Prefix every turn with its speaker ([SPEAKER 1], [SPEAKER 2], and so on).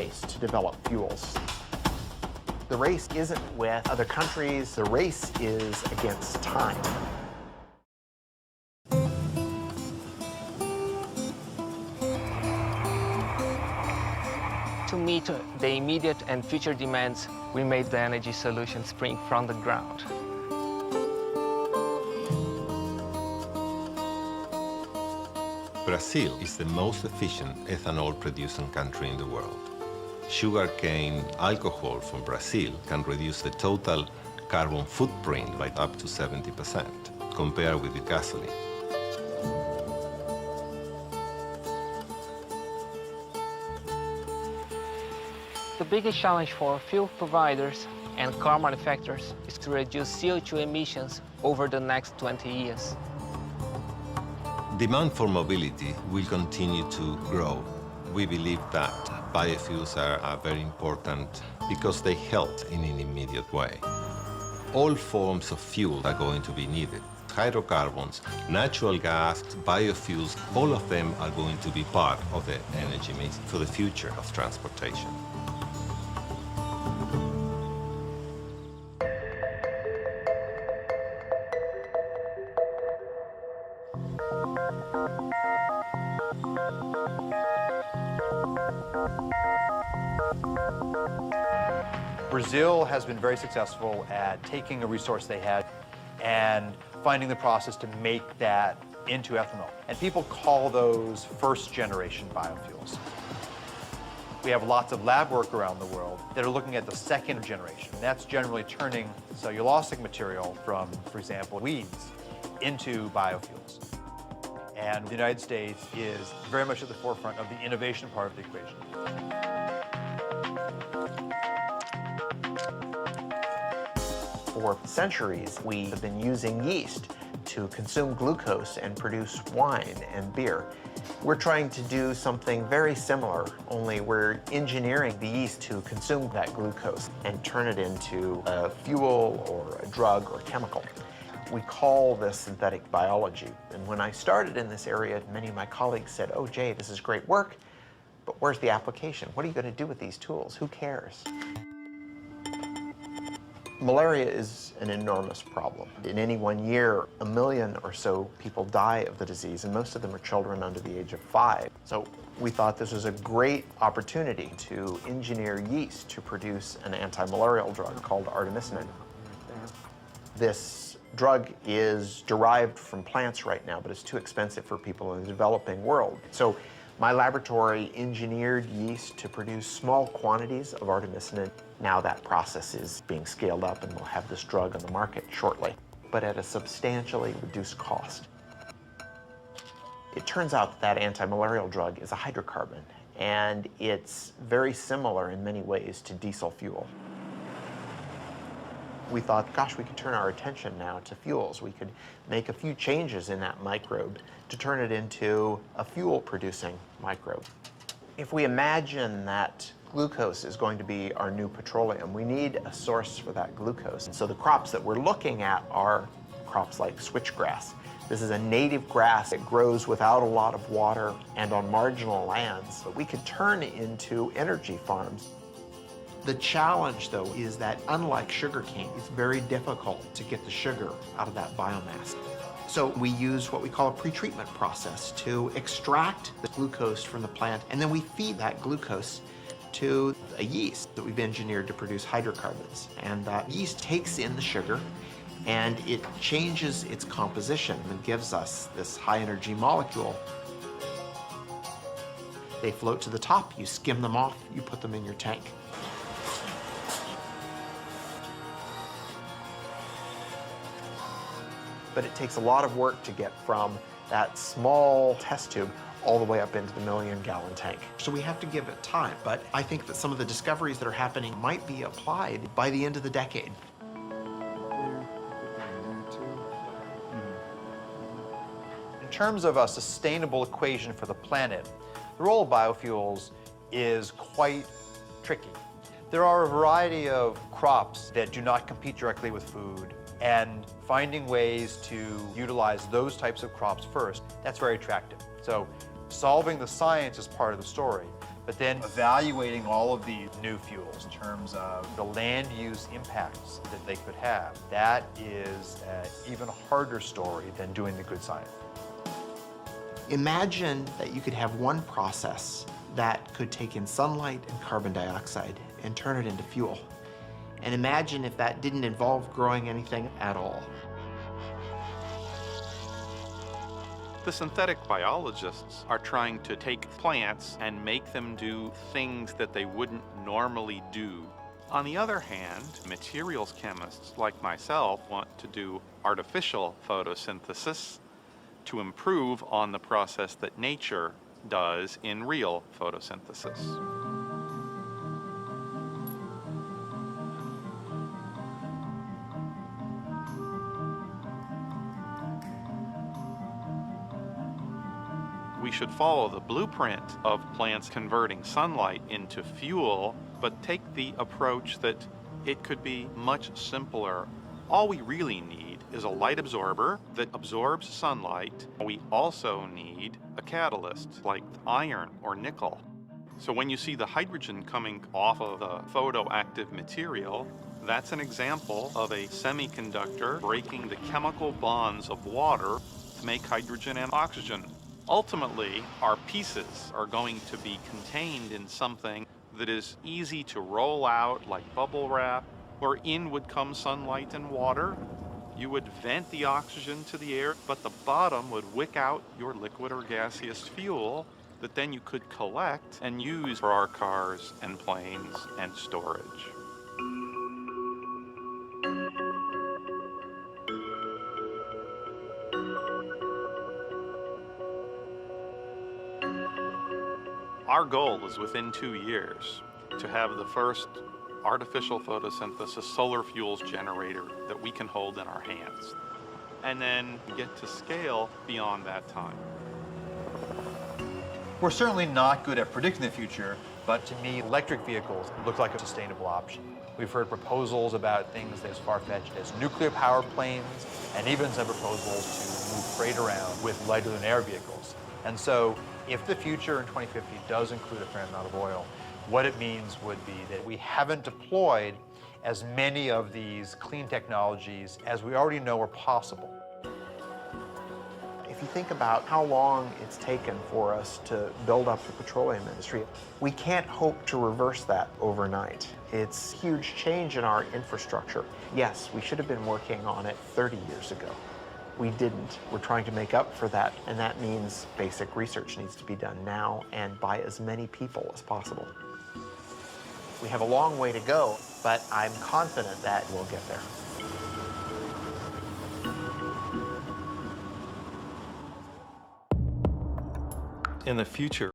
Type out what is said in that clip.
[SPEAKER 1] race to develop fuels. The race isn't with other countries, the race is against time.
[SPEAKER 2] To meet the immediate and future demands, we made the energy solution spring from the ground.
[SPEAKER 3] Brazil is the most efficient ethanol-producing country in the world. Sugarcane alcohol from Brazil can reduce the total carbon footprint by up to 70% compared with the gasoline.
[SPEAKER 2] The biggest challenge for fuel providers and car manufacturers is to reduce CO2 emissions over the next 20 years.
[SPEAKER 3] Demand for mobility will continue to grow. We believe that biofuels are very important because they help in an immediate way. All forms of fuel are going to be needed. Hydrocarbons, natural gas, biofuels, all of them are going to be part of the energy mix for the future of transportation.
[SPEAKER 4] Brazil has been very successful at taking a resource they had and finding the process to make that into ethanol. And people call those first-generation biofuels. We have lots of lab work around the world that are looking at the second generation. And that's generally turning cellulosic material from, for example, weeds into biofuels. And the United States is very much at the forefront of the innovation part of the equation.
[SPEAKER 1] For centuries, we have been using yeast to consume glucose and produce wine and beer. We're trying to do something very similar, only we're engineering the yeast to consume that glucose and turn it into a fuel or a drug or chemical. We call this synthetic biology. And when I started in this area, many of my colleagues said, "Oh, Jay, this is great work, but where's the application? What are you going to do with these tools? Who cares?" Malaria is an enormous problem. In any one year, 1 million or so people die of the disease, and most of them are children under the age of 5. So we thought this was a great opportunity to engineer yeast to produce an anti-malarial drug called artemisinin. This drug is derived from plants right now, but it's too expensive for people in the developing world. So my laboratory engineered yeast to produce small quantities of artemisinin. Now that process is being scaled up and we'll have this drug on the market shortly, but at a substantially reduced cost. It turns out that anti-malarial drug is a hydrocarbon, and it's very similar in many ways to diesel fuel. We thought, gosh, we could turn our attention now to fuels. We could make a few changes in that microbe to turn it into a fuel-producing microbe. If we imagine that glucose is going to be our new petroleum, we need a source for that glucose. And so the crops that we're looking at are crops like switchgrass. This is a native grass that grows without a lot of water and on marginal lands, but we could turn into energy farms. The challenge, though, is that unlike sugarcane, it's very difficult to get the sugar out of that biomass. So we use what we call a pretreatment process to extract the glucose from the plant, and then we feed that glucose to a yeast that we've engineered to produce hydrocarbons. And that yeast takes in the sugar, and it changes its composition and gives us this high-energy molecule. They float to the top, you skim them off, you put them in your tank. But it takes a lot of work to get from that small test tube all the way up into the 1 million-gallon tank. So we have to give it time, but I think that some of the discoveries that are happening might be applied by the end of the decade.
[SPEAKER 4] In terms of a sustainable equation for the planet, the role of biofuels is quite tricky. There are a variety of crops that do not compete directly with food, and finding ways to utilize those types of crops first, that's very attractive. So solving the science is part of the story, But then evaluating all of these new fuels in terms of the land use impacts that they could have, that is an even harder story than doing the good science.
[SPEAKER 1] Imagine that you could have one process that could take in sunlight and carbon dioxide and turn it into fuel. And imagine if that didn't involve growing anything at all.
[SPEAKER 5] The synthetic biologists are trying to take plants and make them do things that they wouldn't normally do. On the other hand, materials chemists like myself want to do artificial photosynthesis to improve on the process that nature does in real photosynthesis. We should follow the blueprint of plants converting sunlight into fuel, but take the approach that it could be much simpler. All we really need is a light absorber that absorbs sunlight. We also need a catalyst like iron or nickel. So when you see the hydrogen coming off of the photoactive material, that's an example of a semiconductor breaking the chemical bonds of water to make hydrogen and oxygen. Ultimately, our pieces are going to be contained in something that is easy to roll out like bubble wrap, where in would come sunlight and water. You would vent the oxygen to the air, but the bottom would wick out your liquid or gaseous fuel that then you could collect and use for our cars and planes and storage. Our goal is within 2 years to have the first artificial photosynthesis solar fuels generator that we can hold in our hands, and then get to scale beyond that time.
[SPEAKER 4] We're certainly not good at predicting the future, but to me, electric vehicles look like a sustainable option. We've heard proposals about things as far-fetched as nuclear power planes, and even some proposals to move freight around with lighter than air vehicles. And so, if the future in 2050 does include a fair amount of oil, what it means would be that we haven't deployed as many of these clean technologies as we already know are possible.
[SPEAKER 1] If you think about how long it's taken for us to build up the petroleum industry, we can't hope to reverse that overnight. It's a huge change in our infrastructure. Yes, we should have been working on it 30 years ago. We didn't. We're trying to make up for that, and that means basic research needs to be done now and by as many people as possible. We have a long way to go, but I'm confident that we'll get there.
[SPEAKER 5] In the future,